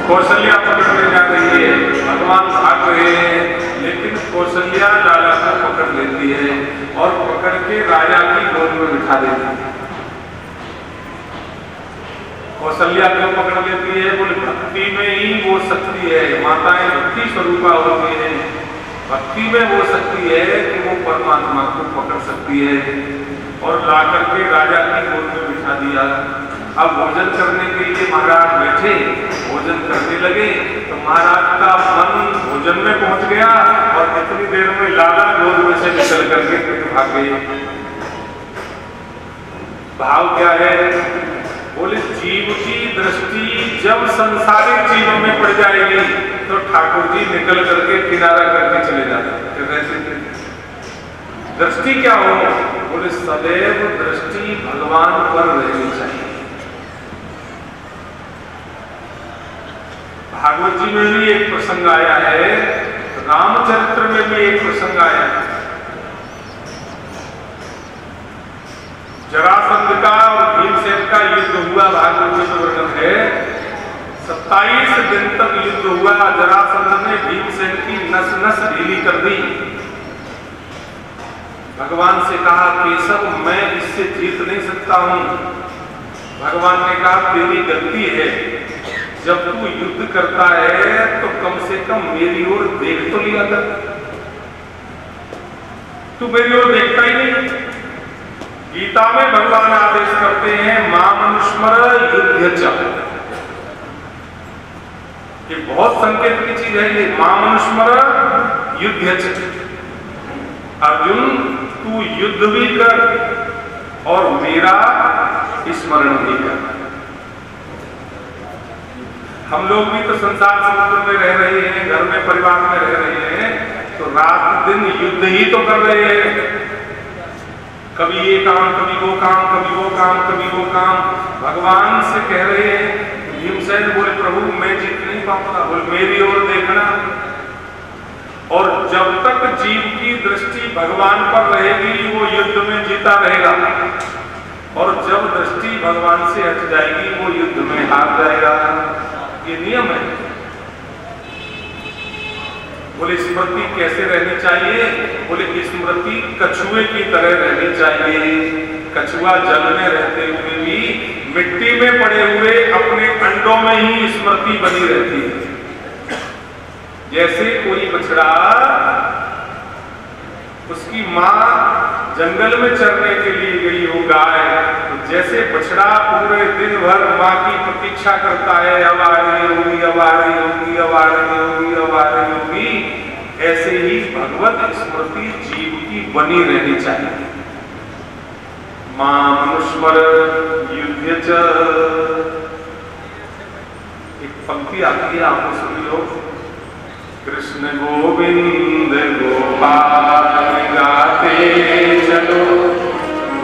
कौशल्या पकड़ने जा रही है, भगवान भाग रहे हैं, लेकिन कौशल्या लाला को पकड़ लेती है और पकड़ के राजा की गोद में बिठा देती है। कौशल्या क्यों पकड़ लेती है? बोले भक्ति में ही वो शक्ति है, माताएं भक्ति स्वरूपा होती है, भक्ति में वो शक्ति है कि वो परमात्मा को पकड़ सकती है। और ला करके राजा की गोद में बिठा दिया। अब भोजन करने के लिए महाराज बैठे, भोजन करने लगे तो महाराज का मन भोजन में पहुंच गया और कितनी देर में लाला गोद में से निकल करके भाग गए। भाव क्या है? बोले जीव की दृष्टि जब संसारिक चीजों में पड़ जाएगी तो ठाकुर जी निकल करके किनारा करके चले जाते। दृष्टि क्या हो? बोले सदैव दृष्टि भगवान पर रहनी चाहिए। भागवत जी में भी एक प्रसंग आया है, रामचरित्र में भी एक प्रसंग आया है। जरासंध का और भीमसेन का युद्ध हुआ, भागवत जी में वर्णन है। 27 दिन तक युद्ध हुआ। जरासंध ने भीमसेन की नस नस ढीली कर दी। भगवान से कहा केशव मैं इससे जीत नहीं सकता हूं। भगवान ने कहा तेरी गलती है, जब तू युद्ध करता है तो कम से कम मेरी ओर देख तो लिया कर, तू मेरी ओर देखता ही नहीं। गीता में भगवान आदेश करते हैं मामनुस्मर युध्यच। ये बहुत संकेत की चीज है ये, मामनुस्मर युध्यच। अर्जुन तू युद्ध भी कर और मेरा स्मरण भी कर। हम लोग भी तो संसार समुद्र में रह रहे हैं, घर में परिवार में रह रहे हैं, तो रात दिन युद्ध ही तो कर रहे हैं। कभी ये काम, कभी वो काम, कभी वो काम, कभी वो काम। भगवान से कह रहे हैं। भीमसेन बोले प्रभु मैं जीत नहीं पाऊंगा, बोले मेरी ओर देखना। और जब तक जीव की दृष्टि भगवान पर रहेगी वो युद्ध में जीता रहेगा, और जब दृष्टि भगवान से हट जाएगी वो युद्ध में हार जाएगा। ये नियम है। बोले स्मृति कैसे रहनी चाहिए? बोले स्मृति कछुए की तरह रहनी चाहिए। कछुआ जल में रहते हुए भी मिट्टी में पड़े हुए अपने अंडों में ही स्मृति बनी रहती है। जैसे कोई बछड़ा, उसकी माँ जंगल में चरने के लिए गई हो गाय, तो जैसे बछड़ा पूरे दिन भर माँ की प्रतीक्षा करता है, अब आ रही होगी, अब आ रही होगी, अब आ रही होगी, अब आ रही होगी, ऐसे ही भगवत स्मृति जीव की बनी रहनी चाहिए। मामनुस्मर युध्यच। एक पंक्ति आती है, आपको सुन लो। कृष्ण गोविंद गोपाल गाते चलो,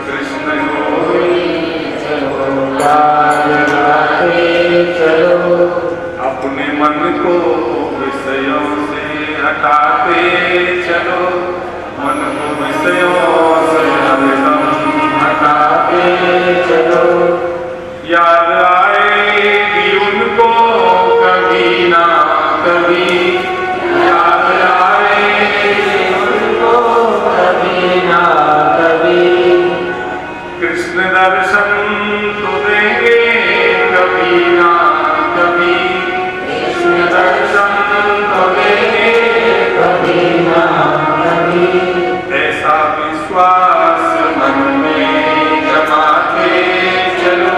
कृष्ण गोविंद गोपाल गाते चलो, अपने मन को विषयों से हटाते चलो, मन को विषयों से हरदम हटाते चलो। याद आएगी उनको कभी ना कभी, याद आएगी उनको कभी ना कभी, कृष्ण दर्शन तो देंगे कभी ना कभी, कृष्ण दर्शन तो देंगे कभी ना कभी। ऐसा विश्व विश्वास मन में जमा के चलो,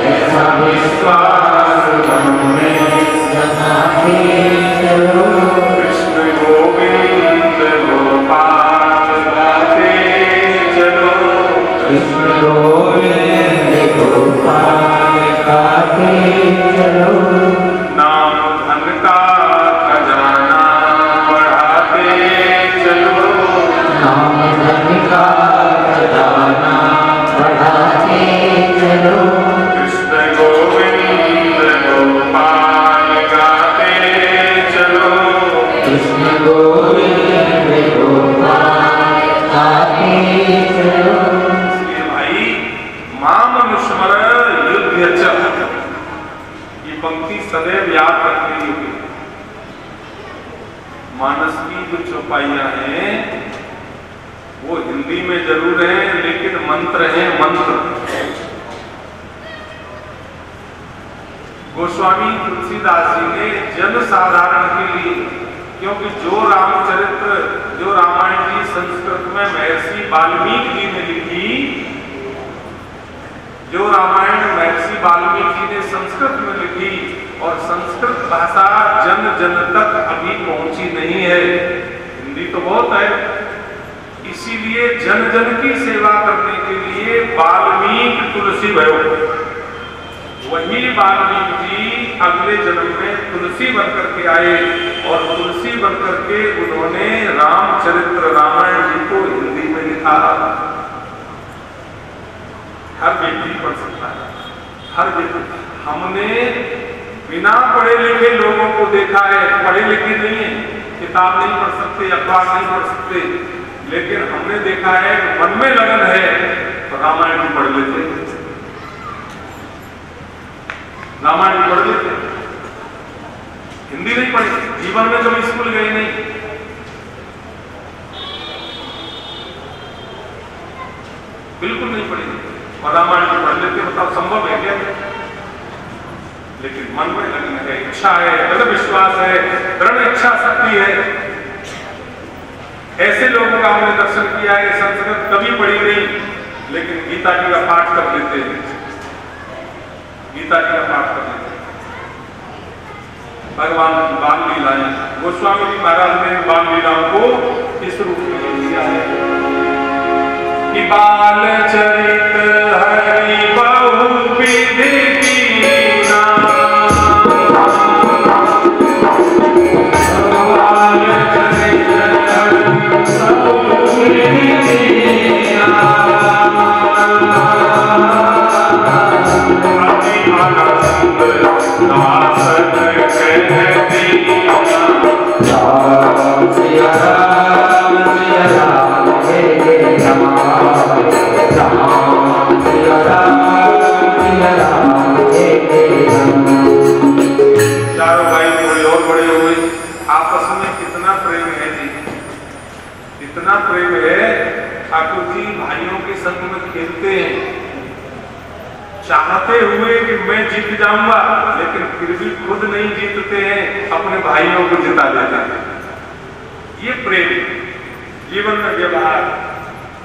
ऐसा विश्वास मन में जमा के चलो। कृष्ण गोविंद गोपाल गाते चलो, कृष्ण गोविंद गोपाल गाते चलो। नाम धन का खजाना बढ़ाते चलो, नाम धन का खजाना बढ़ाते चलो। कृष्ण गोविंद गोपाल गाते चलो, कृष्ण गोविंद गोपाल गाते चलो। भाई मामनुस्मर युद्ध च, ये पंक्ति सदैव याद रखनी होगी। मानस की जो चौपाइयां हैं वो हिंदी में जरूर है, लेकिन मंत्र है मंत्र। गोस्वामी तुलसीदास जी ने जन साधारण के लिए, क्योंकि जो रामचरित्र, जो रामायण जी संस्कृत में महर्षि वाल्मीकि जी ने लिखी, जो रामायण महर्षि वाल्मीकि जी ने संस्कृत में लिखी, और संस्कृत भाषा जन जन तक अभी पहुंची नहीं है, हिंदी तो बहुत है, इसीलिए जन जन की सेवा करने के लिए वाल्मीकि तुलसी भयो। वही वाल्मीकि जी अगले जन्म में तुलसी बनकर के आए, और तुलसी बनकर के उन्होंने रामचरित्र रामायण जी को हिंदी में लिखा। हर व्यक्ति पढ़ सकता है, हर व्यक्ति। हमने बिना पढ़े लिखे लोगों को देखा है, पढ़े लिखे नहीं है, किताब नहीं पढ़ सकते, अखबार नहीं पढ़ सकते, लेकिन हमने देखा है कि मन में लगन है तो रामायण भी पढ़ लेते, रामायण भी पढ़ लेते। हिंदी नहीं पढ़ी, जीवन में कभी स्कूल गए नहीं, बिल्कुल नहीं पढ़ी, और रामायण भी पढ़ लेते। बताओ संभव है क्या? लेकिन मन में लगन है, इच्छा है, दृढ़ विश्वास है, दृढ़ इच्छा शक्ति है। ऐसे लोगों का हमने दर्शन किया है, संस्कृत कभी पढ़ी नहीं, लेकिन गीता जी का पाठ कर लेते हैं, गीता जी का पाठ कर लेते हैं। भगवान की बाल लीलाएं, गोस्वामी जी महाराज ने बाल लीलाओं को इस रूप में लिया है कि बाल चरित हरि बहु विधि कीना, बाल चरित हरि बहु विधि कीना, अति आनंद दासन कह दीना। सिया राम सिया राम हे राम, राम सिया राम हे राम। चारों भाई थोड़े और बड़े हुए, आपस में कितना प्रेम है जी, इतना प्रेम है। ठाकुर जी भाइयों के संग में खेलते हैं, चाहते हुए कि मैं जीत जाऊंगा, लेकिन फिर भी खुद नहीं जीतते हैं, अपने भाइयों को जिता देते हैं। ये प्रेम जीवन में व्यवहार।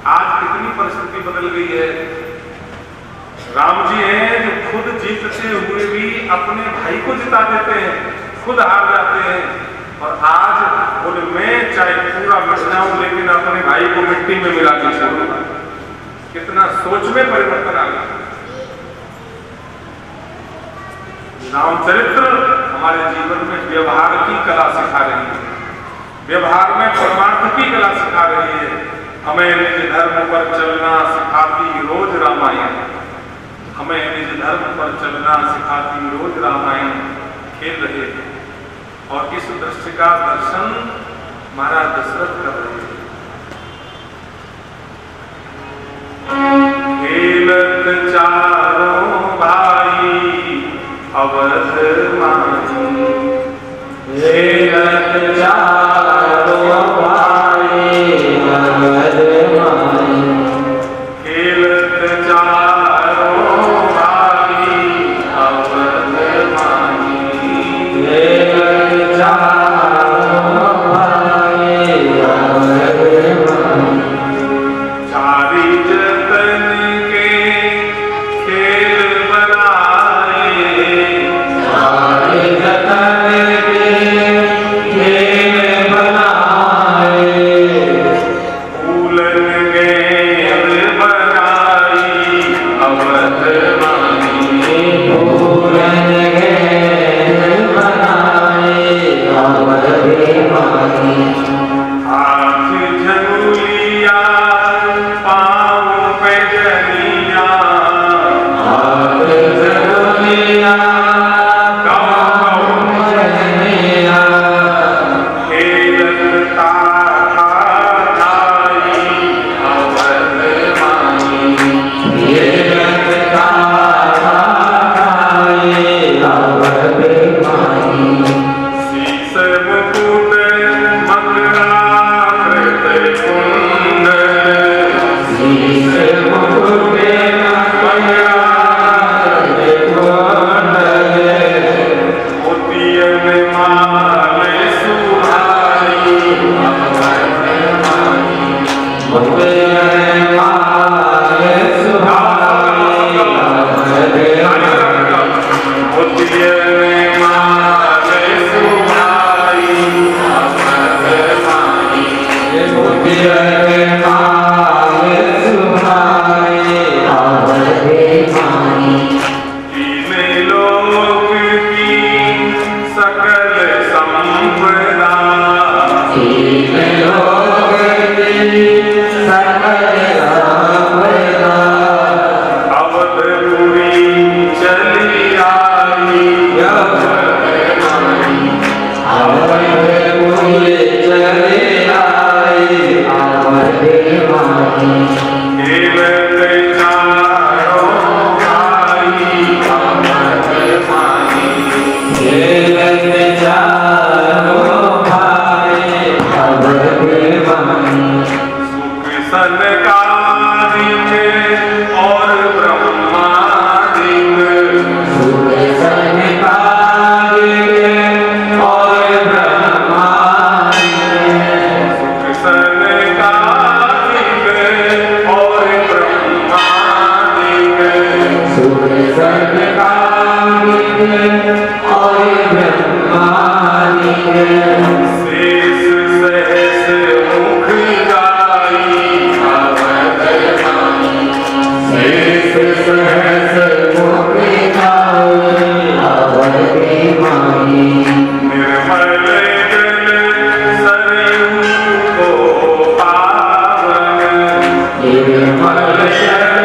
आज कितनी परिस्थिति बदल गई है। राम जी हैं जो खुद जीतते हुए भी अपने भाई को जिता देते हैं, खुद हार जाते हैं, और आज बोले मैं चाहे पूरा मिट जाऊं लेकिन अपने भाई को मिट्टी में मिला के छोड़ूंगा। कितना सोच में परिवर्तन आ गया। रामचरित्र हमारे जीवन में व्यवहार की कला सिखा रही है, व्यवहार में परमार्थ की कला सिखा रही है। हमें निज धर्म पर चलना सिखाती रोज रामायण, हमें निज धर्म पर चलना सिखाती रोज रामायण खेल रहे हैं। और इस दृश्य का दर्शन महाराज दशरथ कर रहे हैं। खेलत चारों भाई अवध माही, खेलत चारों भाई अवध माही, खेलत चारों भाई अवध माही, खेलत चारों भाई अवध माही। चारी जतन के खेल बनाए, चारी जतन के खेल बनाए, फूलन गेंद बनाई अवध मानी, फूलन गेंद बनाए अवध मानी, हाथ झंगुलिया पाँव पे जनिया, हाथ झंगुलिया पाँव जनिया, खेलत था ठाई अवध मानी, खेलत था ठाई अवध मानी, शीस मुकुट मकराकृत कुंड, शीश मुकुट मकराकृत कुंडल, मोतियन माल सुहाई अवध मानी, मुकुट माल सुहाई अवध मानी, मोतियन माल सुहाई अवध मानी, मुकुट माल सुहाई अवध मानी, तीन लोक की सकल संपदा, तीन लोक की सकल संपदा, अवधपुरी चली आई अवध मानी, अवधपुरी चले आई अवध मानी, खेलत चारों भाई अवध मानी, खेलत चारों भाई अवध मानी, सुख सनकादिक और ब्रह्मादिक, सुख सनकादिक और ब्रह्मादिक, सुख सनकादिक और ब्रह्मादिक, सुख सनकादिक और ब्रह्मादिक, शेष सहस मुख गाई अवध मानी, शेष सहस मुख गाई अवध मानी, निर्मल जल सरयू को पावन, निर्मल जल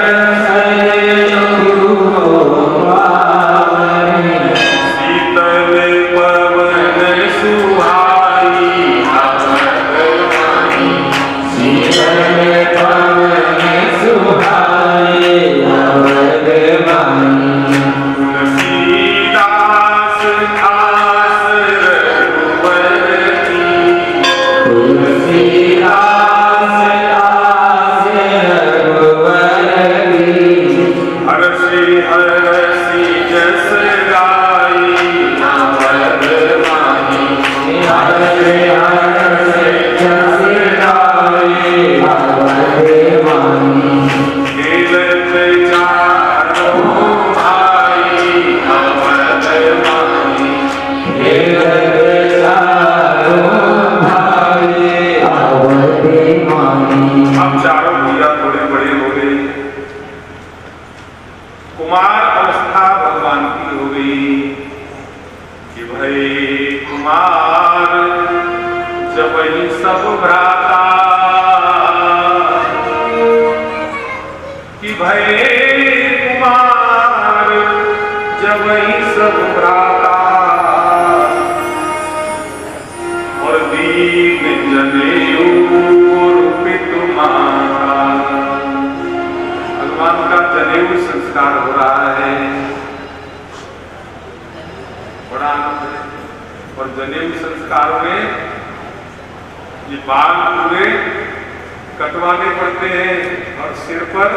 सरयू को पावन, शीतल पवन सुहाई अवध मानी, शीतल पवन सुहाई अवध मानी, तुलसीदास खास रघुवरती, तुलसीदास दास रघुवर की, हरषि हरषि जस गाई अवध मानी, हरे हरे जस गाई अवध मानी, खेलत चारों भाई अवध मानी, खेलत चारों भाई अवध मानी, अब चारों भैया थोड़े बड़े हो गए, कुमार अवस्था भगवान की हो गई कि भाई कुमार जब ही सब भ्राता, कि भाई कुमार जब ही सब भ्राता, और दीन जनेऊ रूपित माता, भगवान का जनेऊ संस्कार हो रहा है, बड़ा आनंद है। और जनेऊ संस्कार में ये बाल पूरे कटवाने पड़ते हैं और सिर पर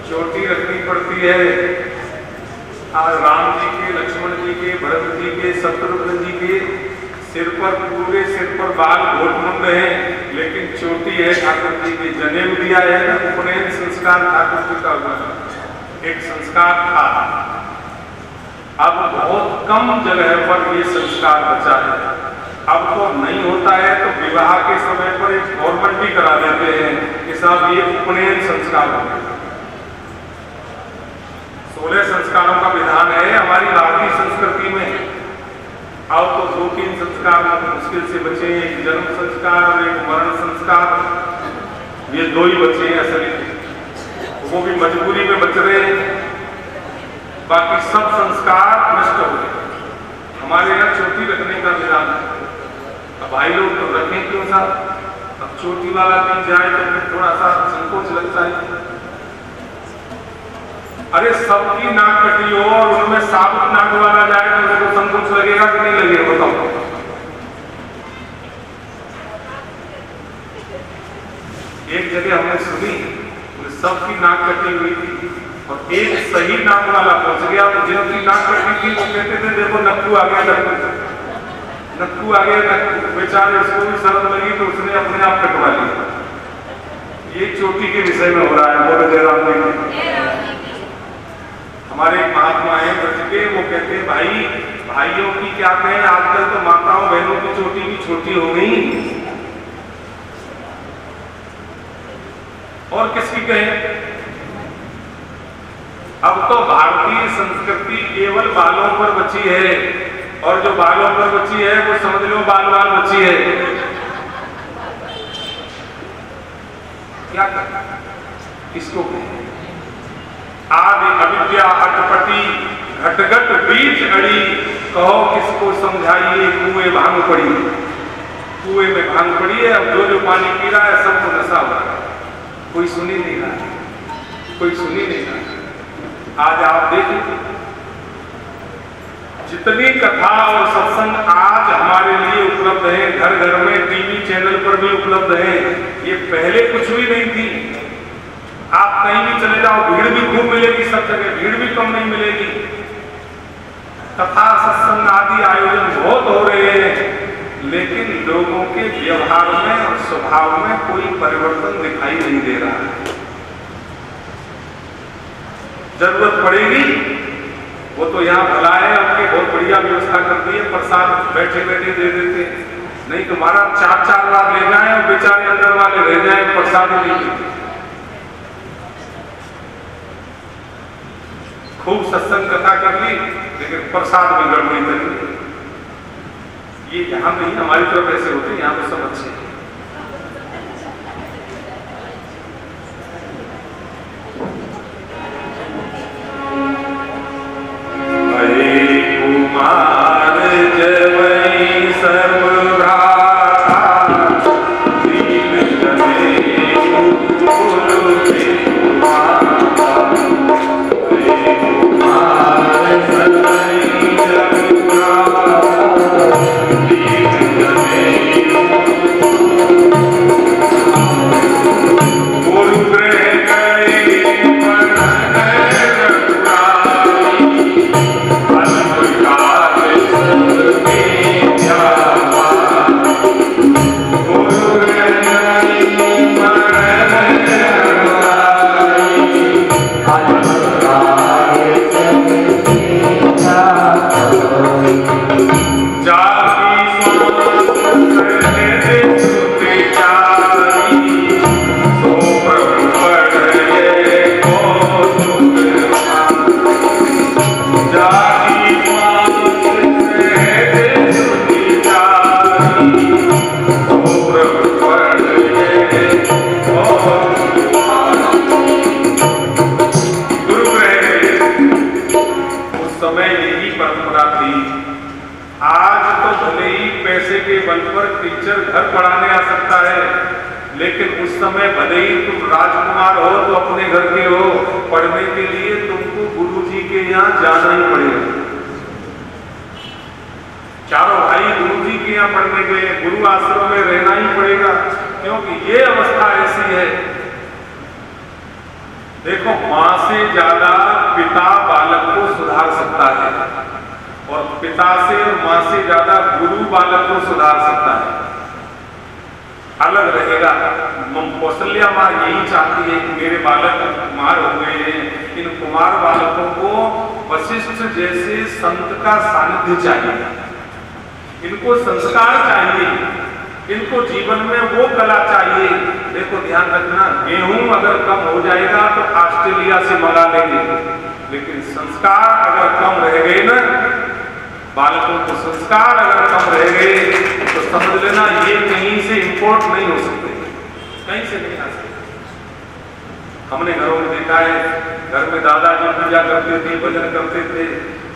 चोटी रखनी पड़ती है। आज राम जी के, लक्ष्मण जी के, भरत जी के, शत्रुघ्न जी के पूरे सिर पर बाल घोट मुंड है, लेकिन चोटी है ठाकुर जी की। जनेऊ दिया है ना, उपनयन संस्कार ठाकुर जी का हुआ, एक संस्कार था। अब बहुत कम जगह पर ये संस्कार बचा है। अब तो नहीं होता है तो विवाह के समय पर एक फॉर्मेलिटी करा देते हैं कि साहब ये उपनयन संस्कार हो गया। 16 संस्कारों का विधान है हमारी भारतीय संस्कृति में। अब तो 2-3 संस्कार मुश्किल से बचे, एक जन्म संस्कार और एक मरण संस्कार, ये 2 ही बचे हैं असली, वो भी मजबूरी में बच रहे हैं। बाकी सब संस्कार नष्ट हो गए। हमारे यहाँ चोटी रखने का विधान है। अब भाई लोग तो रखें क्यों साहब? अब चोटी वाला दिन जाए तो फिर थोड़ा सा संकोच लगता है। अरे सबकी नाक कटी हो और उनमें साबुत नाक वाला जाए तो उसको संकोच लगेगा कि नहीं लगेगा बताओ? एक जगह हमने सुनी, सबकी नाक कटी हुई थी और एक सही नाक वाला पहुंच गया, तो जिनकी नाक कटी थी वो कहते थे देखो नक्कू आ गया, नक्कू आ गया, नक्कू। बेचारे उसको भी शर्म लगी तो उसने अपने आप कटवा लिया। ये चोटी के विषय में हो रहा है। बोलो जय राम जी। हमारे एक महात्मा है ब्रज के, वो कहते हैं भाइयों की क्या कहें, आजकल तो माताओं बहनों की चोटी भी छोटी हो गई, और किसकी कहें? अब तो भारतीय संस्कृति केवल बालों पर बची है, और जो बालों पर बची है वो समझ लो बाल बची है। क्या करना, किसको कहें? आदि अविद्या अटपटी घटघट बीच अड़ी, कहो किसको समझाइए कुएं भांग पड़ी। कुएं में भांग पड़ी है, अब जो पानी पी रहा है सबको नशा हो रहा है, कोई सुनी नहीं रहा, कोई सुनी नहीं रहा। आज आप देखिए जितनी कथा और सत्संग आज हमारे लिए उपलब्ध है, घर घर में टीवी चैनल पर भी उपलब्ध है, ये पहले कुछ भी नहीं थी। आप कहीं भी चले जाओ भीड़ भी खूब मिलेगी, सब जगह भीड़ भी कम नहीं मिलेगी। कथा सत्संग आदि आयोजन बहुत हो रहे हैं, लेकिन लोगों के व्यवहार में और स्वभाव में कोई परिवर्तन दिखाई नहीं दे रहा है। जरूरत पड़ेगी वो तो यहाँ भला है, आपकी बहुत बढ़िया व्यवस्था कर दी है, प्रसाद बैठे बैठे दे देते, नहीं तुम्हारा 4-4 बार ले जाए और बेचारे अंदर वाले रह जाए, प्रसाद नहीं देते। खूब सत्संग कथा कर ली, लेकिन प्रसाद में गड़बड़ी कर ली। ये यहाँ नहीं, हमारी तरफ ऐसे होते हैं, यहाँ पे सब अच्छे हैं। कुमार जवै सर्वभ्राता दीन जनेऊ कुल के माता। कुमार जवै सर्वभ्राता दीन जनेऊ गुरु ग्रह गए टीचर घर पढ़ाने आ सकता है, लेकिन उस समय भले ही तुम राजकुमार हो तो अपने घर के हो, पढ़ने के लिए तुमको गुरुजी के यहाँ जाना ही पड़ेगा। चारों भाई गुरुजी के यहाँ पढ़ने गए, गुरु आश्रम में रहना ही पड़ेगा, क्योंकि ये अवस्था ऐसी है। देखो, मां से ज्यादा पिता बालक को सुधार सकता है, और पिता से और माँ से ज्यादा गुरु बालक को सुधार सकता है, अलग रहेगा। कौशल्या माँ यही चाहती है कि मेरे बालक कुमार हो गए हैं, इन कुमार बालकों को वशिष्ठ जैसे संत का सानिध्य चाहिए, इनको संस्कार चाहिए, इनको जीवन में वो कला चाहिए। देखो ध्यान रखना, गेहूं अगर कम हो जाएगा तो ऑस्ट्रेलिया से मंगा लेंगे, लेकिन संस्कार अगर कम रह गए ना, बालकों को संस्कार अगर कम रह गए तो समझ लेना ये कहीं से इंपोर्ट नहीं हो सकते, कहीं से नहीं आ सकते। हमने घरों में देखा है, घर में दादाजी पूजा करते थे, भजन करते थे,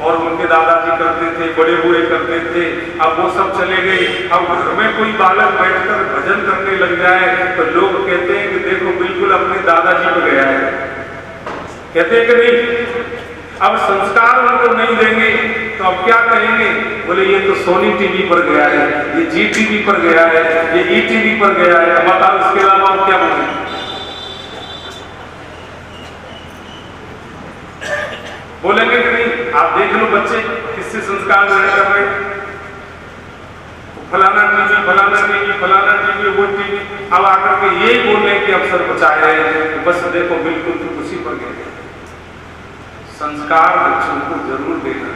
और उनके दादाजी करते थे, बड़े बूढ़े करते थे, अब वो सब चले गए। अब घर में कोई बालक बैठकर भजन करने लग जाए तो लोग कहते हैं कि देखो बिल्कुल अपने दादाजी पे गया है, कहते हैं कि नहीं। अब संस्कार उनको नहीं देंगे तो अब क्या कहेंगे, बोले ये तो सोनी टीवी पर गया है, ये जी टीवी पर गया है, ये ई टीवी पर गया है, अब बताओ इसके अलावा और क्या बोले। बोलेंगे कि नहीं? आप देख लो बच्चे किससे संस्कार ग्रहण कर रहे हैं, फलाना टीवी, फलाना टीवी, फलाना टीवी, वो टीवी। अब आकर के यही बोलने के अवसर बचा है कि बस देखो बिल्कुल तो उसी पर गए। संस्कार बच्चों को जरूर देना।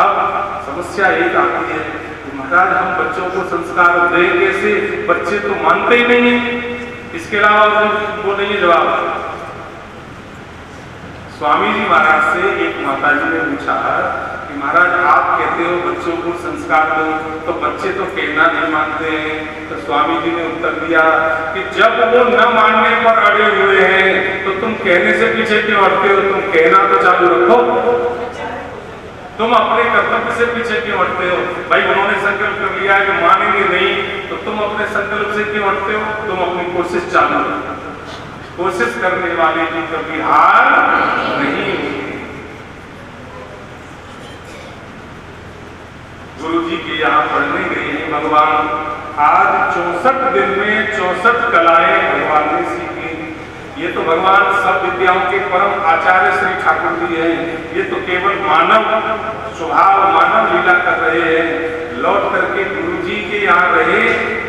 अब समस्या एक आती है कि महाराज हम बच्चों को संस्कार दें कैसे, बच्चे तो मानते ही नहीं है, इसके अलावा वो नहीं है जवाब। स्वामी जी महाराज से एक माताजी ने पूछा कि महाराज आप कहते हो बच्चों को संस्कार दो, तो बच्चे तो कहना नहीं मानते हैं। तो स्वामी जी ने उत्तर दिया कि जब वो न मानने पर अड़े हुए हैं तो तुम कहने से पीछे क्यों हटते हो, तुम कहना तो चालू रखो, तुम अपने कर्तव्य से पीछे क्यों हटते हो। भाई उन्होंने संकल्प कर लिया है कि मानेंगे नहीं, तो तुम अपने संकल्प से क्यों हटते हो, तुम अपनी कोशिश चालू रखो। कोशिश करने वाले की कभी हार नहीं होती। गुरु जी के यहाँ पढ़ने गए हैं भगवान, आज 64 दिन में 64 कलाएं भगवान ने सीखी। ये तो भगवान सब विद्याओं के परम आचार्य श्री ठाकुर जी हैं, ये तो केवल मानव स्वभाव, मानव लीला कर रहे हैं। लौट करके गुरु जी के यहाँ रहे,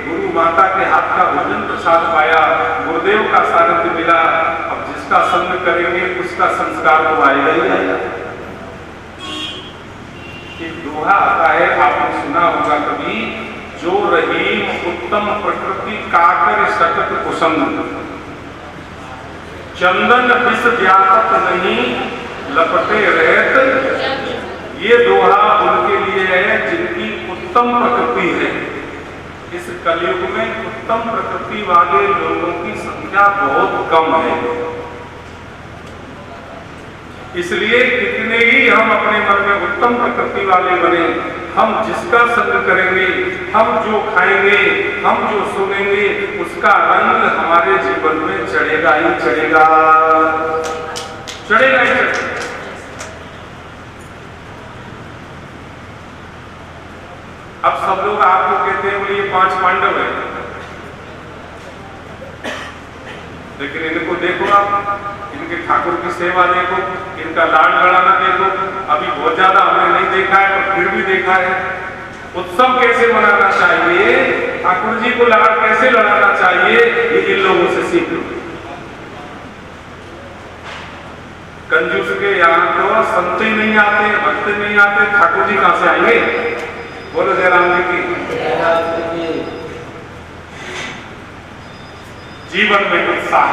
गुरु माता के हाथ का भोजन प्रसाद पाया, गुरुदेव का सानिध्य मिला। अब जिसका संग करेंगे उसका संस्कार तो आएगा ही आएगा। एक दोहा आता है, आपने सुना होगा कभी, जो रहीम उत्तम प्रकृति काकर सतत कुसंग, चंदन विष व्यापक नहीं लपटे रहत। ये दोहा उनके लिए है जिनकी उत्तम प्रकृति है। इस कलयुग में उत्तम प्रकृति वाले लोगों की संख्या बहुत कम है, इसलिए कितने ही हम अपने मन में उत्तम प्रकृति वाले बने, हम जिसका संग करेंगे, हम जो खाएंगे, हम जो सुनेंगे, उसका रंग हमारे जीवन में चढ़ेगा ही चढ़ेगा, चढ़ेगा ही चढ़ेगा। अब सब लोग आपको कहते हैं बोले ये 5 पांडव है, लेकिन इनको देखो आप, इनके ठाकुर की सेवा देखो, इनका लाड लड़ाना देखो। अभी बहुत ज्यादा हमने नहीं देखा है पर फिर भी देखा है। उत्सव कैसे मनाना चाहिए, ठाकुर जी को लाड कैसे लड़ाना चाहिए, ये इन लोगों से सीख लो। कंजूस के यहाँ तो संत ही नहीं आते, भक्त नहीं आते, ठाकुर जी कहां से आएंगे। बोलो जयराम जी की। जीवन में उत्साह,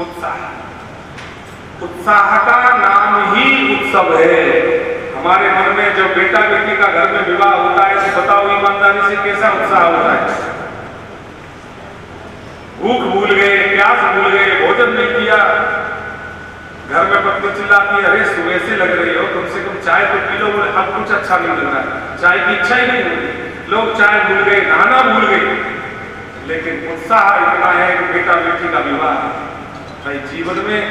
उत्साह, उत्साह का नाम ही उत्सव है। हमारे मन में जब बेटा बेटी का घर में विवाह होता है तो बताओ ईमानदारी से कैसा उत्साह होता है। भूख भूल गए, प्यास भूल गए, भोजन नहीं किया, घर में पत्नी चिल्लाती है, अरे सुबह से लग रही हो, कम से कम चाय तो पी लो। बोले अब कुछ अच्छा नहीं लग रहा है, चाय की इच्छा ही नहीं होती। लोग चाय भूल गए, नहाना भूल गए, लेकिन उत्साह इतना है कि बेटा बेटी का विवाह। भाई जीवन में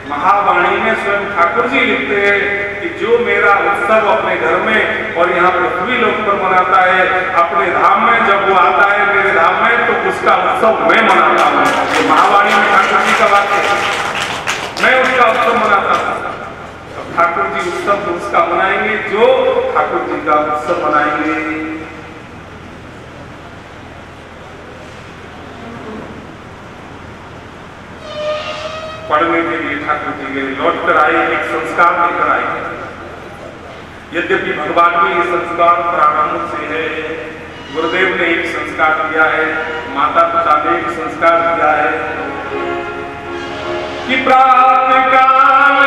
महावाणी में स्वयं ठाकुर जी लिखते हैं कि जो मेरा उत्सव अपने घर में और यहाँ पृथ्वी लोक पर मनाता है, अपने धाम में जब वो आता है मेरे धाम में, तो उसका उत्सव मैं मनाता हूँ। ये महावाणी में ठाकुर जी का वाक्य, मैं उसका उत्सव मनाता हूँ। ठाकुर जी उत्सव पढ़ने के लिए ठाकुर जी गए, लौट कर आए, एक संस्कार लेकर आए। यद्यपि भगवान में ये संस्कार प्रारंभ से है, गुरुदेव ने एक संस्कार दिया है, माता पिता ने एक संस्कार दिया है कि प्रातः काल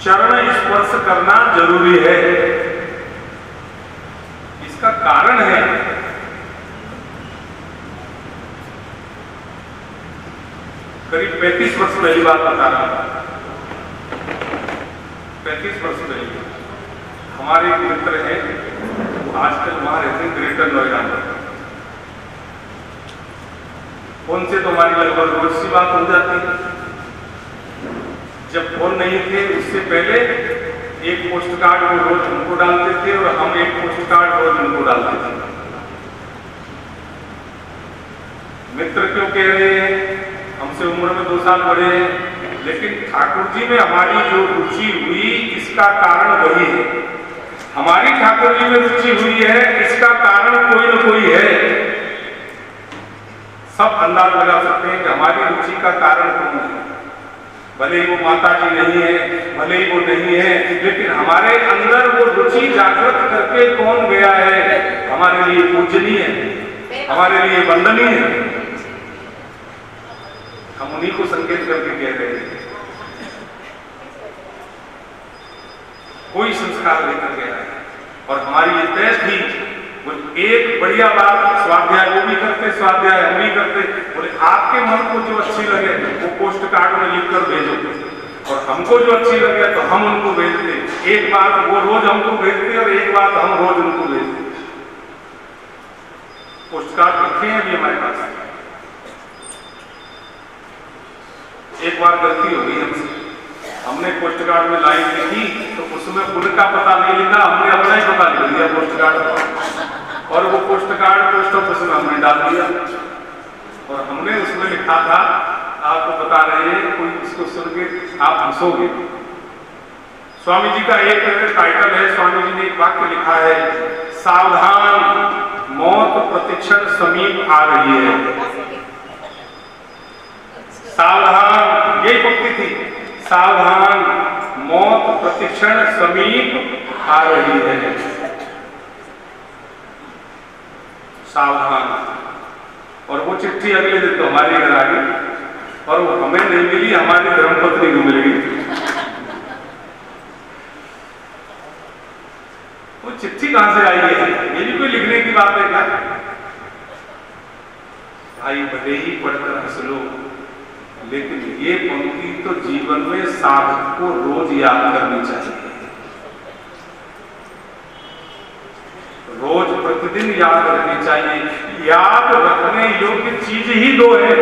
चरण स्पर्श करना जरूरी है। इसका कारण है करीब 35 वर्ष पहली बात बता रहा था। 35 वर्ष पहले हमारे एक मित्र हैं, आजकल वहां रहते हैं ग्रेटर नोएडा में। उनसे तो हमारी लगभग रोज सी बात हो जाती है। जब फोन नहीं थे उससे पहले एक पोस्ट कार्ड वो रोज उनको डालते थे और हम एक पोस्ट कार्ड रोज उनको डालते थे। मित्र क्यों कह रहे हैं, हमसे उम्र में 2 साल बड़े हैं, लेकिन ठाकुर जी में हमारी जो रुचि हुई इसका कारण वही है। हमारी ठाकुर जी में रुचि हुई है, इसका कारण कोई न कोई है। सब अंदाज लगा सकते हैं कि हमारी रुचि का कारण कौन है। भले ही वो माता जी नहीं है, भले ही वो नहीं है, लेकिन हमारे अंदर वो रुचि जागृत करके कौन गया है, हमारे लिए पूजनीय है, हमारे लिए वंदनीय है। हम उन्हीं को संकेत करके कह रहे हैं। कोई संस्कार लेकर गया है और हमारी ये तय थी। वो एक बढ़िया बात, स्वाध्याय वो भी करते, स्वाध्याय हम भी करते। बोले आपके मन को जो अच्छी लगे वो पोस्ट कार्ड में लिखकर भेजो, और हमको जो अच्छी लगे तो हम उनको भेजते। एक बात वो रोज हमको भेजते और एक बात हम रोज उनको भेजते। पोस्ट कार्ड रखे हैं अभी हमारे पास। एक बार गलती हो गई हमसे, हमने पोस्ट कार्ड में लाइन लिखी तो उसमें उनका पता नहीं लिखा, हमने अपना ही पता लिख दिया पोस्ट कार्ड, और वो पोस्ट कार्ड पोस्ट ऑफिस में हमने डाल दिया। और हमने उसमें लिखा था, आपको बता रहे हैं, कोई इसको सुन के आप हंसोगे। स्वामी जी का एक टाइटल है, स्वामी जी ने एक वाक्य लिखा है, सावधान मौत प्रतिक्षण समीप आ रही है। सावधान, यही पंक्ति थी, सावधान मौत प्रतिक्षण समीप आ रही है। सावधान। और वो चिट्ठी अगले दिन तो हमारे घर आ गई, और वो हमें नहीं मिली, हमारी धर्मपत्नी को मिल गई। वो चिट्ठी कहां से आई है, ये भी कोई लिखने की बात है क्या? भाई भले ही पढ़कर हंस लो, लेकिन ये पंक्ति तो जीवन में साधक को रोज याद करनी चाहिए। रोज प्रतिदिन याद रखनी चाहिए। याद रखने योग्य चीज ही 2 है।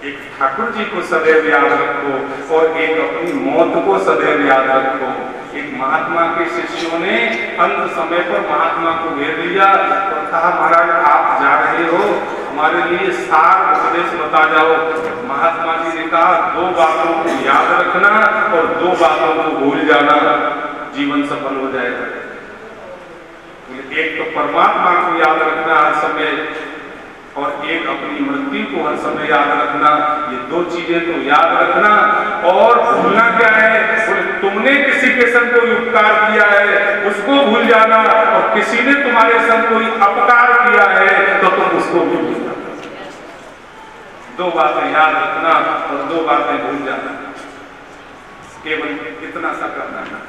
एक ठाकुर जी को सदैव याद रखो और एक अपनी मौत को सदैव याद रखो। एक महात्मा के शिष्यों ने अंत समय पर महात्मा को घेर लिया और कहा, महाराज आप जा रहे हो, हमारे लिए सार उपदेश बता जाओ। महात्मा जी ने कहा, 2 बातों को याद रखना और 2 बातों को भूल जाना, जीवन सफल हो जाएगा। एक तो परमात्मा को याद रखना हर समय, और एक अपनी मृत्यु को हर समय याद रखना। ये 2 चीजें तो याद रखना, और भूलना क्या है? तुमने किसी के संग कोई उपकार किया है उसको भूल जाना, और किसी ने तुम्हारे संग कोई अपकार किया है तो तुम उसको भूल जाना। 2 बातें याद रखना और 2 बातें भूल जाना। केवल इतना सा करना है,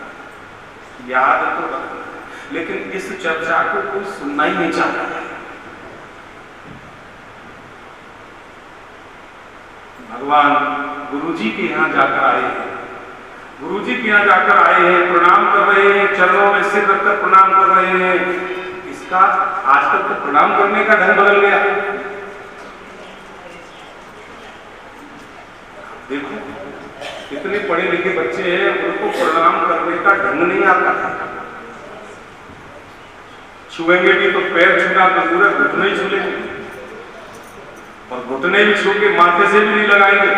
याद तो रखना। लेकिन इस चर्चा को कोई सुनना ही नहीं चाहता। भगवान गुरुजी के यहाँ जाकर आए हैं, गुरुजी के यहाँ जाकर आए हैं, प्रणाम कर रहे हैं, चरणों में सिर रखकर प्रणाम कर रहे हैं। इसका आजकल तो प्रणाम करने का ढंग बदल गया। देखो इतने पढ़े लिखे बच्चे हैं, उनको प्रणाम करने का ढंग नहीं आता। छुएंगे भी तो पैर छूना तो पूरा घुटने ही छू लेंगे, और घुटने भी छू के माथे से भी नहीं लगाएंगे।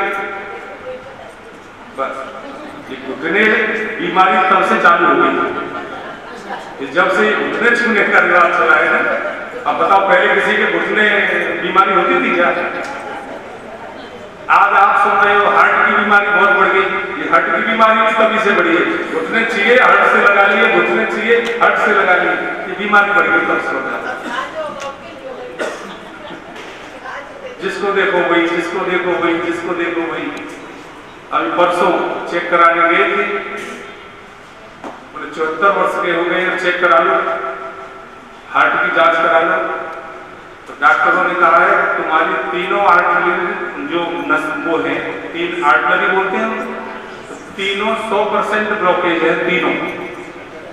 बस ये घुटने बीमारी तब से चालू हो गई, जब से घुटने छूने का रिवाज चला है ना। अब बताओ, पहले किसी के घुटने बीमारी होती थी क्या? आज आप सुन रहे हो हार्ट की बीमारी बहुत बढ़ गई। ये हार्ट की बीमारी भी तभी से बढ़ी है। घुटने चाहिए हार्ट से लगा लिए, घुटने चाहिए हार्ट से लगा लिए, ये बीमारी बढ़ गई तब से हो जाता। जिसको देखो वही, जिसको देखो वही, जिसको देखो वही। अभी परसों चेक कराने गए थे, बोले 74 वर्ष के हो गए, चेक करा लो, हार्ट की जांच करा लो। तो डॉक्टरों ने कहा है तुम्हारी तीनों आर्टरी जो नस वो है, 3 आर्टरी बोलते हैं, तो तीनों 100% ब्लॉकेज है, तीनों।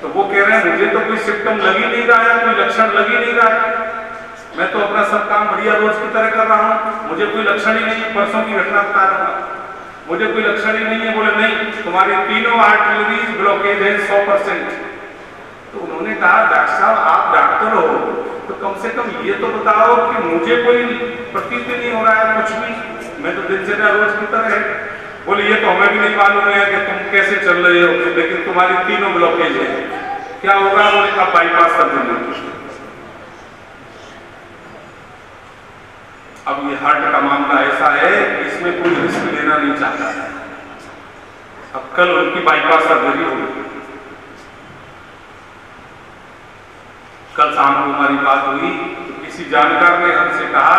तो वो कह रहे हैं मुझे तो कोई सिम्टम लग ही नहीं रहा है, कोई लक्षण लग ही नहीं रहा है, मैं तो अपना सब काम बढ़िया रोज की तरह कर रहा हूँ, मुझे कोई लक्षण ही नहीं। परसों की घटना बता रहा हूँ, मुझे कोई लक्षण ही नहीं है। बोले नहीं, तुम्हारी तीनों आर्टरीज ब्लॉकेज है 100%। तो उन्होंने कहा डॉक्टर साहब आप डॉक्टर हो तो कम से कम ये तो बताओ कि मुझे कोई प्रतीत नहीं हो रहा है कुछ भी, मैं तो दिनचर्या रोज की तरह है। बोले ये तो हमें भी नहीं मालूम है कि तुम कैसे चल रहे हो, लेकिन तुम्हारी तीनों ब्लॉकेज है, क्या होगा? बोले अब बाईपास कर देंगे। अब ये हार्ट का मामला ऐसा है इसमें कोई रिस्क लेना नहीं चाहता है। अब कल उनकी बाईपास सर्जरी होगी। कल शाम को हमारी बात हुई तो किसी जानकार ने हमसे कहा,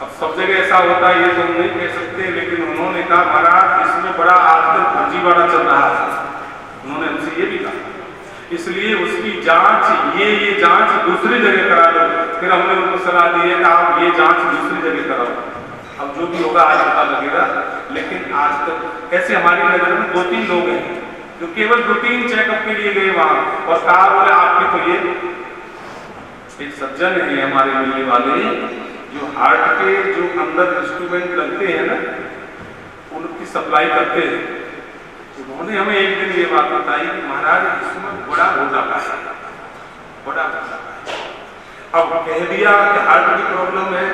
अब सब जगह ऐसा होता है ये तो हम नहीं कह सकते, लेकिन उन्होंने कहा महाराज इसमें बड़ा आजकल फर्जीवाड़ा चल रहा है। उन्होंने हमसे ये भी कहा, इसलिए उसकी जांच ये जांच दूसरी जगह करा लो। फिर हमने उनको सलाह दी है कि आप ये जांच दूसरी जगह कराओ। अब जो भी होगा आज पता लगेगा। लेकिन आज तक ऐसे हमारी नजर में 2-3 लोग हैं जो केवल रूटीन चेकअप के लिए गए वहां, और कहा बोले आपके तो ये एक सज्जन है हमारे मिलने वाले, जो हार्ट के जो अंदर इंस्ट्रूमेंट लगते हैं ना, उनकी सप्लाई करते हैं। उन्होंने हमें एक दिन ये बात बताई कि महाराज इसमें बड़ा घोटाला है, बड़ा घोटाला है। अब कह दिया कि हार्ट की प्रॉब्लम है,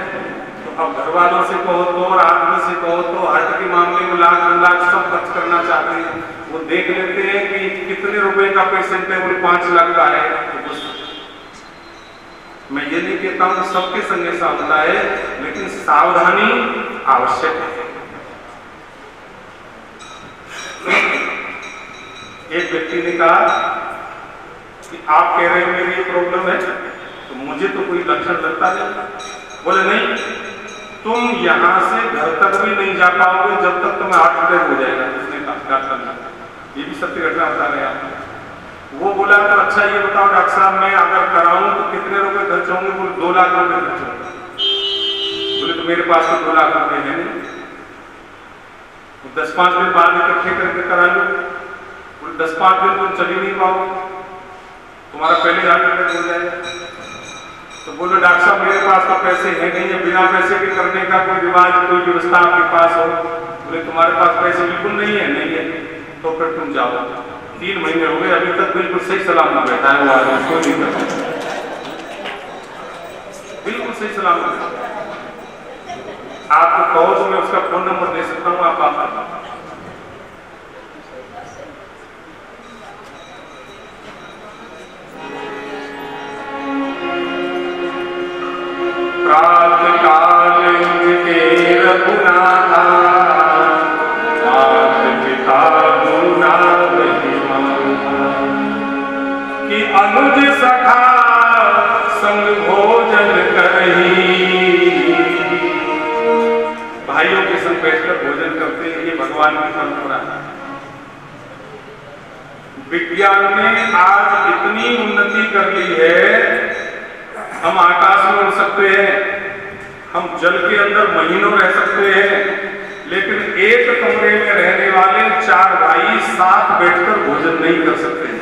तो अब घर वालों से कहो तो और आदमी से कहो तो हार्ट के मामले में लाख 2 लाख सब खर्च करना चाहते हैं। वो देख लेते हैं कि कितने रुपए का पेशेंट है, बोले 5 लाख का है। तो मैं ये नहीं कहता हूं सबके संग ऐसा होता है, लेकिन सावधानी आवश्यक है। एक व्यक्ति ने कहा कि आप कह रहे हो मेरी ये प्रॉब्लम है, तो मुझे तो कोई लक्षण लगता नहीं। बोले नहीं, तुम यहां से घर तक भी नहीं जा पाओगे जब तक तुम्हें हार्ट अटैक हो जाएगा। उसने कहा डॉक्टर ने, ये भी सत्य घटना बता रहे हैं। वो बोला तो अच्छा ये बताओ डॉक्टर साहब मैं अगर कराऊं तो कितने रुपए खर्च होंगे? बोले 2 लाख रुपए खर्च होंगे। बोले तो मेरे पास तो 2 लाख रुपए है नहीं, 10-5 दिन बाद इकट्ठे करके करा लो। बोले 10-5 दिन तुम चल ही नहीं पाओ, तुम्हारा पहले हार्ट अटैक हो जाएगा। तो बोले डॉक्टर साहब मेरे पास तो पैसे है नहीं है, बिना पैसे के करने का कोई रिवाज कोई व्यवस्था आपके पास हो? बोले तुम्हारे पास पैसे बिल्कुल नहीं है। नहीं है तो फिर तुम जाओ। 3 महीने हो गए, अभी तक बिल्कुल सही सलामत बैठा है वो आदमी, कोई नहीं करता, बिल्कुल सही सलामत। आपको कहो तो मैं उसका फोन नंबर दे सकता हूँ, आप बात करना। प्रातः काल उनके रघुनाथा, माता पिता गुना कि अनुज सखा संग भोजन करही। भाइयों के संग बैठकर भोजन करते हैं, ये भगवान की परंपरा है। विज्ञान ने आज इतनी उन्नति कर ली है, हम आकाश में उड़ सकते हैं, हम जल के अंदर महीनों रह सकते हैं, लेकिन एक कमरे में रहने वाले 4 भाई साथ बैठकर भोजन नहीं कर सकते हैं।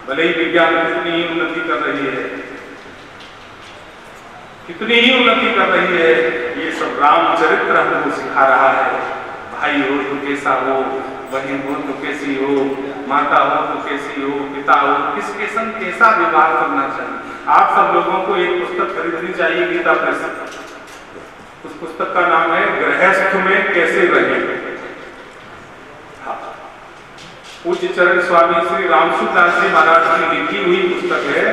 भले ही विज्ञान कितनी ही उन्नति कर रही है, कितनी ही उन्नति कर रही है, ये सब रामचरित्र हमको सिखा रहा है। भाई हो तो कैसा हो, बहन हो तो कैसी हो, माता हो तो कैसी हो, पिता हो किसके संग कैसा व्यवहार करना चाहिए। आप सब लोगों को एक पुस्तक खरीदनी चाहिए, गीता प्रेस। उस पुस्तक का नाम है गृहस्थ में कैसे रहें। पूज्य चरण स्वामी श्री रामसूदास जी महाराज की लिखी हुई पुस्तक है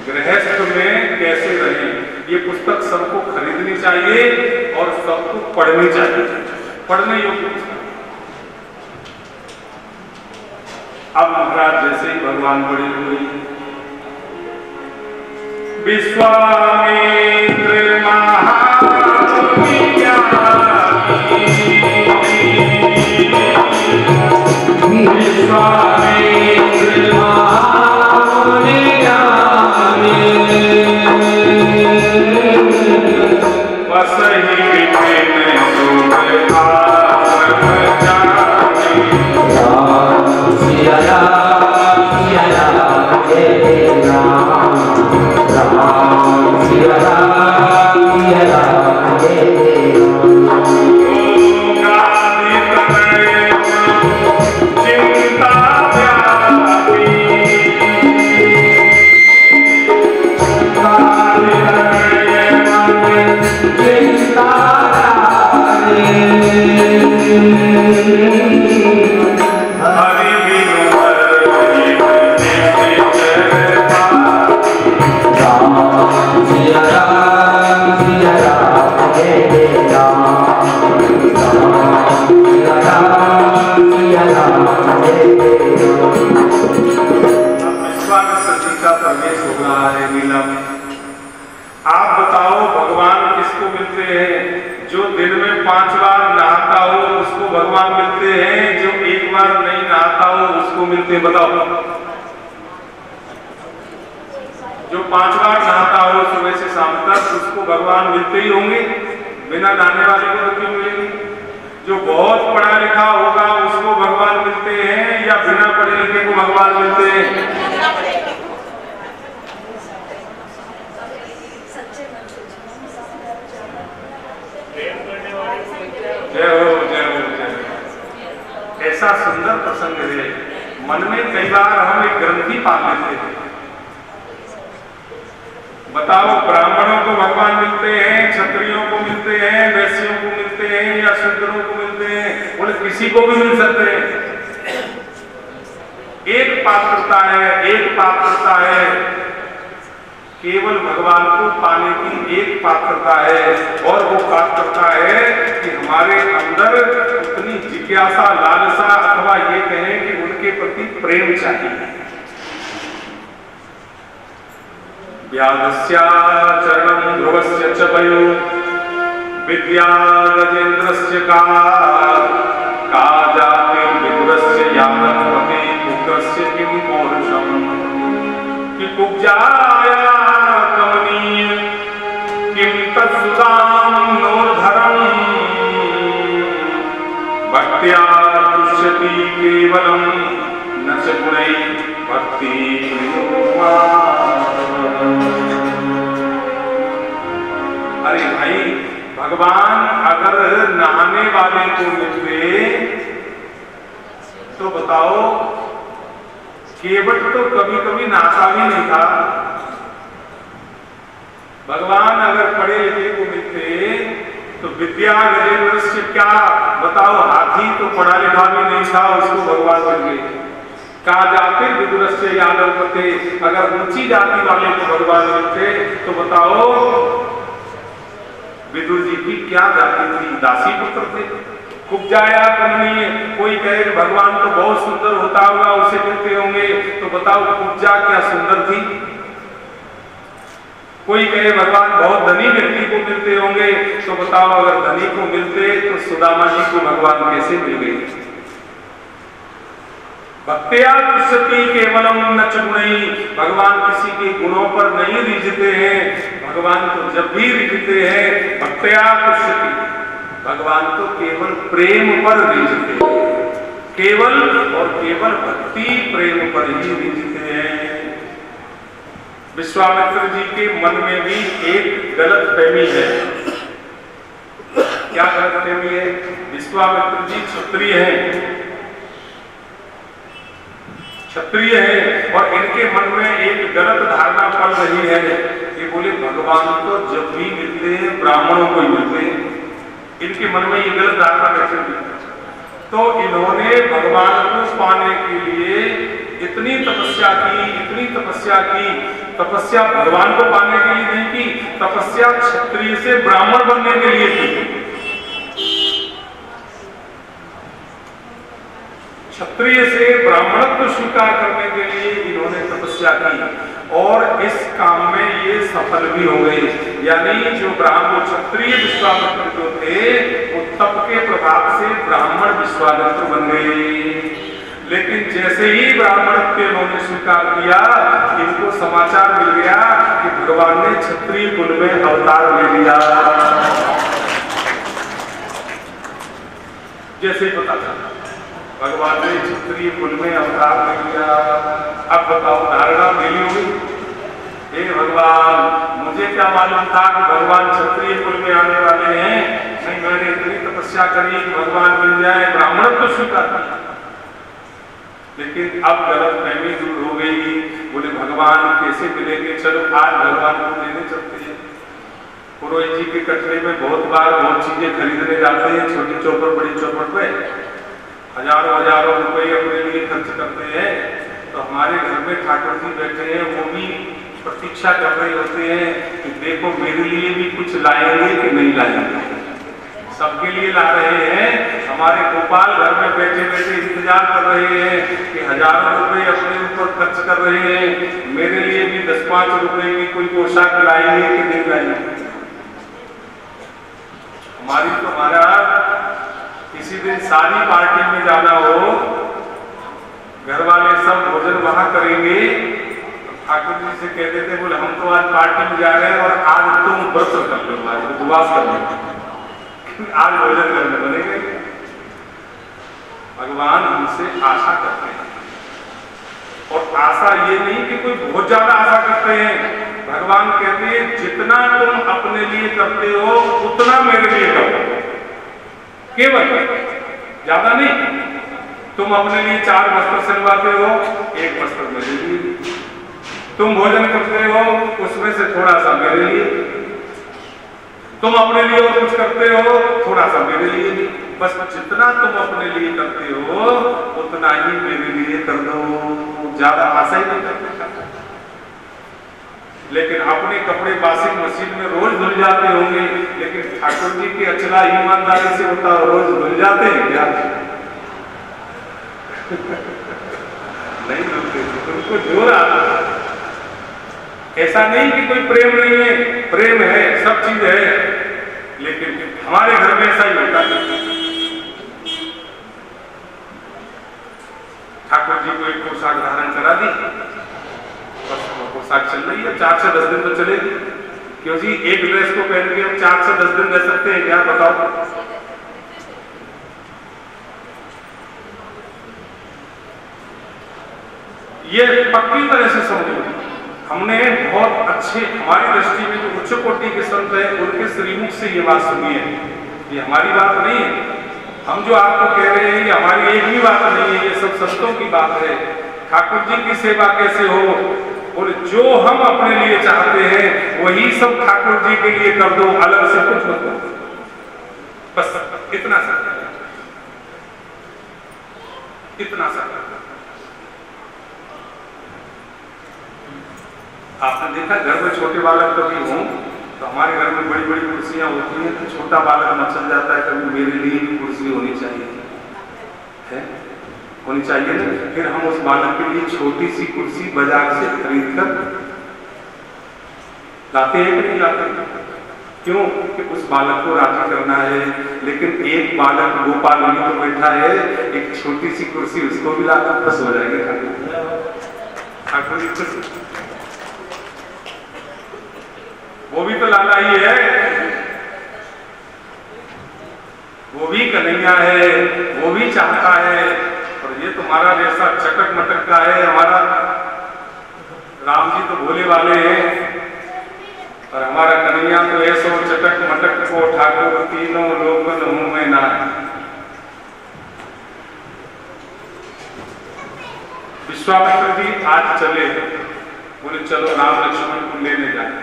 गृहस्थ में कैसे रहें। ये पुस्तक सबको खरीदनी चाहिए और सबको पढ़नी चाहिए, पढ़ने योग्य पुस्तक। अब महाराज जैसे ही भगवान बड़े हुए, विश्वामित्र महामुनि ज्ञानी, विश्वामित्र महामुनि ज्ञानी, बसहि विपिन सुख आश्रम जानी। सिया राम जय जय राम, राम सिया राम जय जय आप बताओ भगवान किसको मिलते हैं? जो दिन में 5 बार नहाता हो उसको भगवान मिलते हैं, जो 1 बार नहीं नहाता हो उसको मिलते हैं। बताओ, जो 5 बार नहाता हो सुबह से शाम तक उसको भगवान मिलते ही होंगे, बिना नहाने वाले को क्यों मिलेंगे? जो बहुत पढ़ा लिखा होगा उसको भगवान मिलते हैं या बिना पढ़े लिखे को भगवान मिलते हैं? जय हो जय हो जय हो। ऐसा सुंदर प्रसंग है, मन में कई बार हम एक ग्रंथि पाल लेते हैं। बताओ, ब्राह्मणों को भगवान मिलते हैं, क्षत्रियों को मिलते हैं, वैश्यों को मिलते हैं या शूद्रों को मिलते हैं? बोले किसी को भी मिल सकते हैं। एक पात्रता है, एक पात्रता है, केवल भगवान को पाने की एक पात्रता है, और वो पात्रता है कि हमारे अंदर उतनी जिज्ञासा, लालसा अथवा ये कहें कि उनके प्रति प्रेम चाहिए। व्याधस्या चरणं ध्रुवस्य च वयो, विद्या गजेन्द्रस्य का जातिर्विदुरस्य यादवपते पुत्रस्य किं पौरुषम् कि कुब्जाया कमनीय किं तत्सुतां नोर्धरम् भक्त्या तुष्यति केवलं न च गुणैः भक्ति अरे भाई, भगवान अगर नहाने वाले को मिलते तो बताओ, केवट तो कभी कभी नहाता भी नहीं था। भगवान अगर पढ़े लिखे को मिलते तो विद्या गजेंद्र से क्या बताओ, हाथी तो पढ़ा लिखा भी नहीं था, उसको भगवान मिल गए। कहा जाते विदुरस्य यादव पते, अगर ऊंची जाति वाले को भगवान मिलते तो बताओ विदुर जी की क्या जाति थी, दासी पुत्र थे। कुब्जाया कमनीय, कोई कहे भगवान तो बहुत सुंदर होता होगा, उसे मिलते होंगे तो बताओ कुब्जा क्या सुंदर थी। कोई कहे भगवान बहुत धनी व्यक्ति को मिलते होंगे तो बताओ अगर धनी को मिलते तो सुदामा जी को भगवान कैसे मिल गए। भक्त्या तुष्यति केवलम न च गुणैः, भगवान किसी के गुणों पर नहीं रिझते हैं, भगवान तो जब भी रिझते हैं भक्त्या तुष्यति, भगवान तो केवल प्रेम पर रिझते हैं, केवल और केवल भक्ति प्रेम पर ही रिझते हैं। विश्वामित्र जी के मन में भी एक गलतफहमी है। क्या गलतफहमी है? विश्वामित्र जी क्षत्रिय हैं, क्षत्रिय है और इनके मन में एक गलत धारणा पड़ रही है कि बोले भगवान तो जब भी मिलते हैं ब्राह्मणों को ही मिलते हैं। इनके मन में ये गलत धारणा कैसे हुई? तो इन्होंने भगवान को पाने के लिए इतनी तपस्या की, इतनी तपस्या की। तपस्या भगवान को पाने के लिए नहीं की, तपस्या क्षत्रिय से ब्राह्मण बनने के लिए की। क्षत्रिय से ब्राह्मणत्व स्वीकार करने के लिए इन्होंने तपस्या की और इस काम में ये सफल भी हो गए। यानी जो ब्राह्मण क्षत्रिय विश्वामित्र जो थे वो तप के प्रभाव से ब्राह्मण विश्वामित्र बन गए। लेकिन जैसे ही ब्राह्मणत्व इन्होंने स्वीकार किया, इनको समाचार मिल गया कि भगवान ने क्षत्रिय कुल में अवतार ले लिया। जैसे ही पता चला भगवान ने क्षत्रिय कुल में अवतार ले लिया। अब बताओ धारणा मिली होगी, हे भगवान मुझे क्या मालूम था कि भगवान क्षत्रिय कुल में आने वाले हैं। नहीं, मैंने इतनी तपस्या करी कि भगवान मिल जाए, ब्राह्मण तो स्वीकार किया। लेकिन अब गलतफहमी दूर हो गई। बोले भगवान कैसे मिलेंगे, चलो आज भगवान को लेने चलते हैं। पुरोहित जी के कटरे में बहुत बार बहुत चीजें खरीदने जाते हैं, छोटी चौपड़ बड़ी चौपड़ पे हजारों हजारों रुपए अपने लिए खर्च करते हैं। तो हमारे घर में ठाकुर जी बैठे हैं, वो भी प्रतीक्षा कर रहे होते हैं कि देखो मेरे लिए भी कुछ लाएंगे कि नहीं लाएंगे। सबके लिए ला रहे हैं। हमारे गोपाल घर में बैठे बैठे इंतजार कर रहे हैं कि हजारों रुपए अपने ऊपर खर्च कर रहे हैं, मेरे लिए भी 10-5 रुपए की कोई पोशाक लाएंगे कि नहीं लाएंगे। हमारी तो हमारा किसी दिन शादी पार्टी में जाना हो, घर वाले सब भोजन वहां करेंगे, ठाकुर जी से कहते थे बोले हम तो आज पार्टी में जा रहे हैं और आज तुम व्रत कर लो, आज उपवास कर लो, आज भोजन करने बनेंगे। भगवान हमसे आशा करते हैं और आशा ये नहीं कि कोई बहुत ज्यादा आशा करते हैं। भगवान कहते हैं जितना तुम अपने लिए करते हो उतना मेरे लिए करो, केवल ज्यादा नहीं। तुम अपने लिए 4 वस्त्र सिलवाते हो, 1 वस्त्र मेरे लिए। तुम भोजन करते हो, उसमें से थोड़ा सा मेरे लिए। तुम अपने लिए और कुछ करते हो, थोड़ा सा मेरे लिए भी। बस जितना तुम अपने लिए करते हो उतना ही मेरे लिए कर दो, ज्यादा आशा ही नहीं करते। लेकिन अपने कपड़े वॉशिंग मशीन में रोज धुल जाते होंगे, लेकिन ठाकुर जी की अचला ईमानदारी से होता रोज धुल जाते हैं क्या? नहीं धुलते, उनको जोर आता। ऐसा नहीं कि कोई प्रेम नहीं है, प्रेम है, सब चीज है, लेकिन हमारे घर में ऐसा ही होता है। ठाकुर जी को एक पोशाक धारण करा दी, बस पोशाक चल रही है, 4 से 10 दिन तो चलेगी। क्यों जी, एक ड्रेस को पहन के हम 4 से 10 दिन रह सकते हैं क्या? बताओ। ये पक्की तरह से समझो, हमने बहुत अच्छे, हमारी दृष्टि में जो उच्च कोटि के संत हैं उनके श्रीमुख से ये बात सुनी है। ये हमारी बात नहीं है, हम जो आपको कह रहे हैं ये हमारी एक भी बात नहीं है, ये सब संतों की बात है। ठाकुर जी की सेवा कैसे हो, और जो हम अपने लिए चाहते हैं वही सब ठाकुर जी के लिए कर दो, अलग से कुछ मत करो, बस इतना सा, इतना सा। आपने देखा घर में छोटे बालक कभी हों तो हमारे घर में बड़ी बड़ी कुर्सियां होती हैं, तो छोटा बालक मचल जाता है, कभी मेरे लिए भी कुर्सी होनी चाहिए है, होनी चाहिए ना। फिर हम उस बालक के लिए छोटी सी कुर्सी बाजार से खरीद कर लाते हैं कि नहीं लाते? क्यों? कि उस बालक को राजी करना है। लेकिन एक बालक गोपाल वहीं तो बैठा है, एक छोटी सी कुर्सी उसको भी लाकर खुश हो जाएंगे ठाकुर जी खुश। वो भी तो लाला ही है, वो भी कन्हैया है, वो भी चाहता है। और ये तुम्हारा जैसा चटक मटक का है, हमारा राम जी तो भोले वाले हैं, और हमारा कन्हैया तो ऐसो चटक मटक को ठाकुर तीनों लोकन मुंह में ना। विश्वामित्र जी आज चले, बोले चलो राम लक्ष्मण को लेने जाए।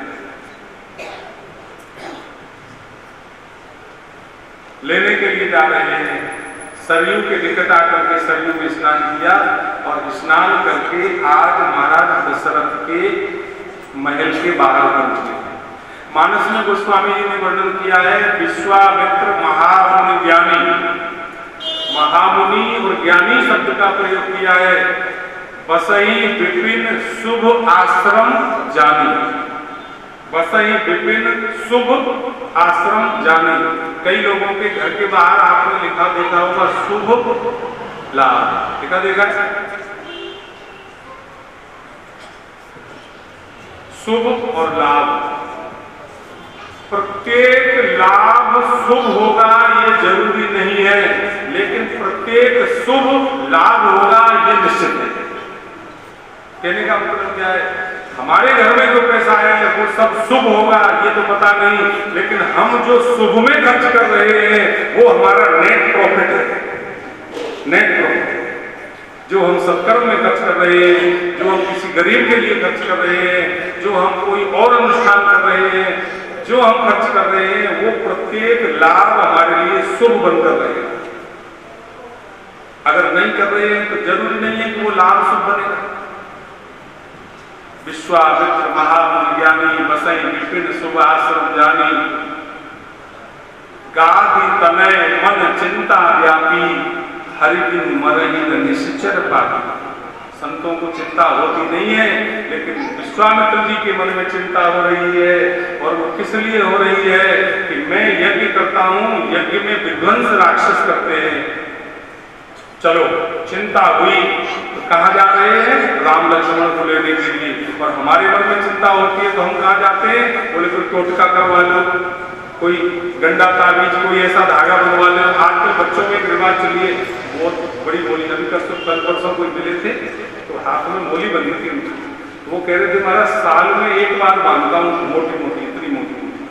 लेने के लिए जा रहे हैं, सरयू के निकट आकर के सरयू में स्नान किया, और स्नान करके आज महाराज दशरथ के महल के बाहर पहुंचे। मानस में गोस्वामी जी ने वर्णन किया है, विश्वामित्र महामुनि ज्ञानी, महामुनि और ज्ञानी शब्द का प्रयोग किया है। बसई विपिन शुभ आश्रम जानी, बसई विपिन शुभ आश्रम जानी। कई लोगों के घर के बाहर आपने लिखा देखा होगा शुभ लाभ, लिखा देखा है? शुभ और लाभ, प्रत्येक लाभ शुभ होगा ये जरूरी नहीं है, लेकिन प्रत्येक शुभ लाभ होगा ये निश्चित है। कहने का मतलब क्या है? हमारे घर में जो पैसा है वो सब शुभ होगा ये तो पता नहीं, लेकिन हम जो शुभ में खर्च कर रहे हैं वो हमारा नेट प्रॉफिट है, नेट प्रॉफिट। जो हम सत्कर्म में खर्च कर रहे हैं, जो हम किसी गरीब के लिए खर्च कर रहे हैं, जो हम कोई और अनुष्ठान कर रहे हैं, जो हम खर्च कर रहे हैं, वो प्रत्येक लाभ हमारे लिए शुभ बनकर रहेगा। अगर नहीं कर रहे हैं तो जरूरी नहीं है कि वो लाभ शुभ बनेगा। विश्वामित्र महामुनि ज्ञानी, बसई विपिन शुभ आश्रम जानी। गादि तनय मन चिंता व्यापी, हरि बिन मरहि न निश्चर पापी। संतों को चिंता होती नहीं है, लेकिन विश्वामित्र जी के मन में चिंता हो रही है, और वो किस लिए हो रही है कि मैं यज्ञ करता हूं, यज्ञ में विध्वंस राक्षस करते हैं। चलो चिंता हुई तो कहाँ जा रहे हैं? राम लक्ष्मण को लेने के लिए। और हमारे मन में चिंता होती है तो हम कहाँ जाते हैं? बोले कोई टोटका करवा लो, कोई गंडा ताबीज, कोई ऐसा धागा बनवा लो। आजकल बच्चों में एक रिवाज चली है, बहुत बड़ी मोली, अभी कल परसों कोई मिले थे तो हाथ में मोली बनी थी, तो वो कह रहे थे महाराज साल में एक बार बांधता हूँ, मोटी मोटी, इतनी मोटी मोटी,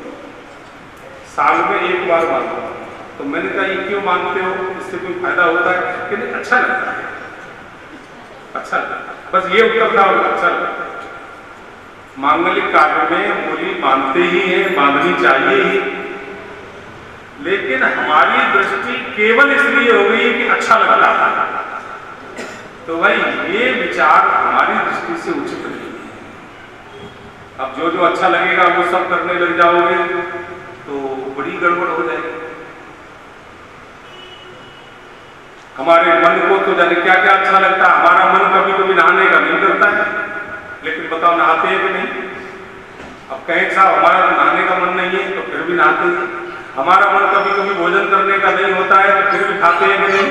साल में एक बार बांधता हूँ। तो मैंने कहा ये क्यों मानते हो, इससे कोई फायदा होता है? कि नहीं, अच्छा लगता है, अच्छा लगता है, बस ये उत्तर था, अच्छा लगता है। मांगलिक कार्य में मूली बांधते ही है, बांधनी चाहिए ही, लेकिन हमारी दृष्टि केवल इसलिए हो गई कि अच्छा लगता है। तो भाई ये विचार हमारी दृष्टि से उचित नहीं है। अब जो जो अच्छा लगेगा वो सब करने लग जाओगे तो बड़ी गड़बड़ हो जाएगी। हमारे मन को तो जाने क्या क्या अच्छा लगता है। हमारा मन कभी कभी नहाने का नहीं करता है, लेकिन बताओ नहाते हैं कि नहीं? अब कहें साहब हमारा तो नहाने का मन नहीं है, तो फिर भी नहाते हैं। हमारा मन कभी कभी भोजन करने का नहीं होता है, तो फिर भी खाते हैं कि नहीं?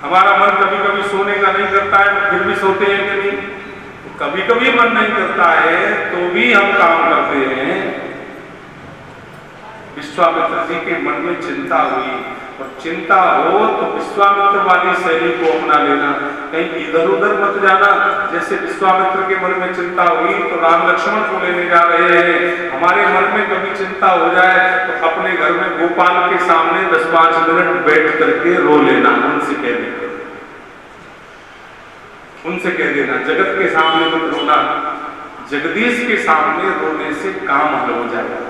हमारा मन कभी कभी सोने का नहीं करता है, तो फिर भी सोते हैं कि नहीं? तो कभी कभी मन नहीं करता है तो भी हम काम करते हैं। विश्वामित्र जी के मन में चिंता हुई, और चिंता हो तो विश्वामित्र वाली शैली को अपना लेना, कहीं इधर उधर मत जाना। जैसे विश्वामित्र के मन में चिंता हुई तो राम लक्ष्मण को लेने जा रहे हैं, हमारे मन में कभी चिंता हो जाए तो अपने घर में गोपाल के सामने 10-5 मिनट बैठ करके रो लेना, उनसे कह देना, उनसे कह देना जगत के सामने मत रोना, जगदीश के सामने रोने से काम हल हो जाएगा।